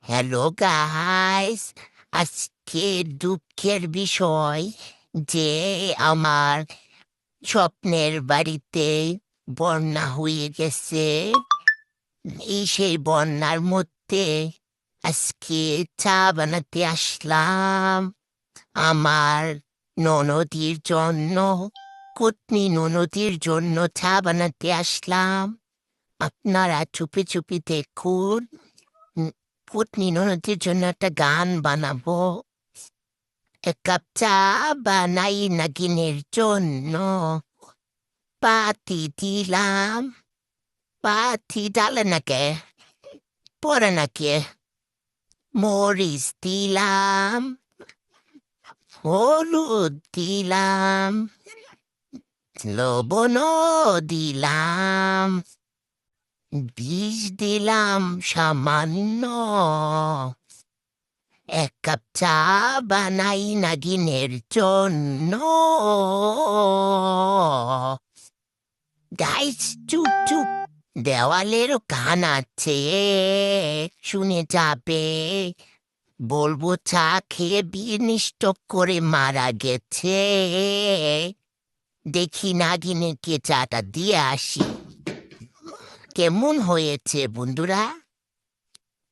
Hello guys, আজকে দুঃখের বিষয় যে আমার স্বপ্নের বাড়িতে বন্যা হয়ে গেছে। সেই বন্যার মধ্যে আজকে চা বানাতে আসলাম আমার ননদির জন্য, কুটনি ননদির জন্য চা বানাতে আসলাম। আপনারা চুপি চুপি দেখুন। উম, পুটনি ননদের জন্য একটা গান বানাবো। এক কাপ চা বানাই নাগিনের জন্য, পাতি দিলাম। পাতি ডালে নাকে, পরে নাকি মরিচ দিলাম, হলুদ দিলাম, লবণও দিলাম, বিষ দিলাম সামান্য। এক কাপ চা বানাই নাগিনের জন্য। গাইস চুপ চুপ, দেওয়ালেরও কান আছে, শুনে যাবে। বলবো চা খেয়ে বিনিষ্ট করে মারা গেছে। দেখি নাগিনেরকে চাটা দিয়ে আসি। কেমন হয়েছে বন্ধুরা?